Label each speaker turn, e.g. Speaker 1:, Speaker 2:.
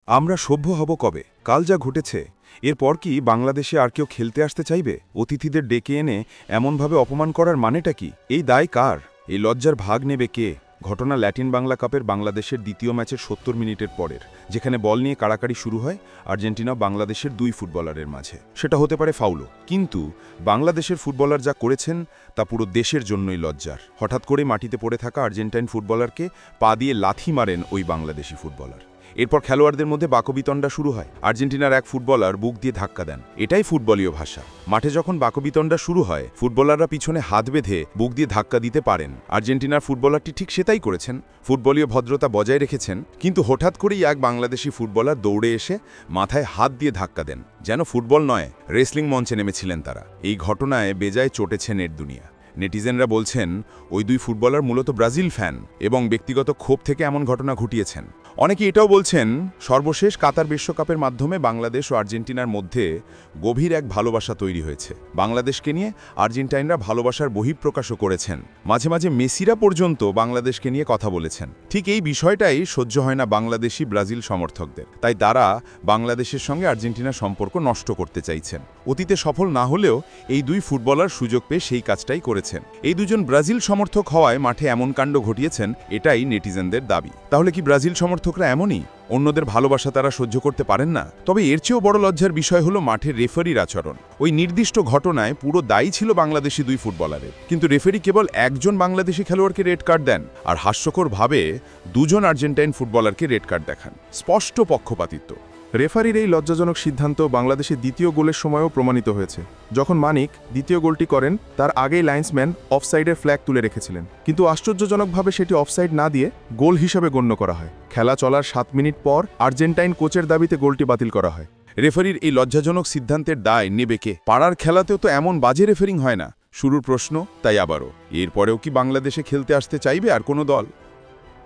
Speaker 1: আমরা সভ্য হব কবে? কাল যা ঘটেছে এরপর কি বাংলাদেশে আর কেউ খেলতে আসতে চাইবে? অতিথিদের ডেকে এনে এমনভাবে অপমান করার মানেটা কি? এই দায় কার? এই লজ্জার ভাগ নেবে কে? ঘটনা ল্যাটিন বাংলা কাপের বাংলাদেশের দ্বিতীয় ম্যাচের ৭০ মিনিটের পরের, যেখানে বল নিয়ে কাড়াকাড়ি শুরু হয় আর্জেন্টিনা বাংলাদেশের দুই ফুটবলারের মাঝে। সেটা হতে পারে ফাউলও, কিন্তু বাংলাদেশের ফুটবলার যা করেছেন তা পুরো দেশের জন্যই লজ্জার। হঠাৎ করে মাটিতে পড়ে থাকা আর্জেন্টাইন ফুটবলারকে পা দিয়ে লাথি মারেন ওই বাংলাদেশি ফুটবলার। এরপর খেলোয়াড়দের মধ্যে বাকবিতণ্ডা শুরু হয়। আর্জেন্টিনার এক ফুটবলার বুক দিয়ে ধাক্কা দেন। এটাই ফুটবলীয় ভাষা। মাঠে যখন বাকবিতণ্ডা শুরু হয়, ফুটবলাররা পিছনে হাত বেঁধে বুক দিয়ে ধাক্কা দিতে পারেন। আর্জেন্টিনার ফুটবলারটি ঠিক সেটাই করেছেন, ফুটবলীয় ভদ্রতা বজায় রেখেছেন। কিন্তু হঠাৎ করেই এক বাংলাদেশি ফুটবলার দৌড়ে এসে মাথায় হাত দিয়ে ধাক্কা দেন, যেন ফুটবল নয়, রেসলিং মঞ্চে নেমেছিলেন তারা। এই ঘটনায় বেজায় চটেছে নেট দুনিয়া। নেটিজেনরা বলছেন ওই দুই ফুটবলার মূলত ব্রাজিল ফ্যান এবং ব্যক্তিগত ক্ষোভ থেকে এমন ঘটনা ঘটিয়েছেন। অনেকে এটাও বলছেন সর্বশেষ কাতার বিশ্বকাপের মাধ্যমে বাংলাদেশ ও আর্জেন্টিনার মধ্যে গভীর এক ভালোবাসা তৈরি হয়েছে। বাংলাদেশকে নিয়ে আর্জেন্টাইনরা ভালোবাসার বহিঃপ্রকাশও করেছেন। মাঝে মাঝে মেসিরা পর্যন্ত বাংলাদেশকে নিয়ে কথা বলেছেন। ঠিক এই বিষয়টাই সহ্য হয় না বাংলাদেশি ব্রাজিল সমর্থকদের। তাই তারা বাংলাদেশের সঙ্গে আর্জেন্টিনার সম্পর্ক নষ্ট করতে চাইছেন। অতীতে সফল না হলেও এই দুই ফুটবলার সুযোগ পেয়ে সেই কাজটাই করেছেন। এই দুজন ব্রাজিল সমর্থক হওয়ায় মাঠে এমন কাণ্ড ঘটিয়েছেন, এটাই নেটিজেনদের দাবি। তাহলে কি ব্রাজিল সমর্থকরা এমনই? অন্যদের ভালোবাসা তারা সহ্য করতে পারেন না? তবে এর চেয়েও বড় লজ্জার বিষয় হলো মাঠের রেফারির আচরণ। ওই নির্দিষ্ট ঘটনায় পুরো দায়ী ছিল বাংলাদেশি দুই ফুটবলারের, কিন্তু রেফারি কেবল একজন বাংলাদেশি খেলোয়াড়কে রেড কার্ড দেন আর হাস্যকরভাবে দুজন আর্জেন্টাইন ফুটবলারকে রেড কার্ড দেখান। স্পষ্ট পক্ষপাতিত্ব।
Speaker 2: রেফারির এই লজ্জাজনক সিদ্ধান্ত বাংলাদেশের দ্বিতীয় গোলের সময়ও প্রমাণিত হয়েছে। যখন মানিক দ্বিতীয় গোলটি করেন, তার আগেই লাইন্সম্যান অফসাইডের ফ্ল্যাগ তুলে রেখেছিলেন, কিন্তু আশ্চর্যজনকভাবে সেটি অফসাইড না দিয়ে গোল হিসাবে গণ্য করা হয়। খেলা চলার ৭ মিনিট পর আর্জেন্টাইন কোচের দাবিতে গোলটি বাতিল করা হয়।
Speaker 1: রেফারির এই লজ্জাজনক সিদ্ধান্তের দায় নেবে কে? পাড়ার খেলাতেও তো এমন বাজে রেফারিং হয় না। শুরুর প্রশ্ন তাই আবারও, এরপরেও কি বাংলাদেশে খেলতে আসতে চাইবে আর কোনো দল?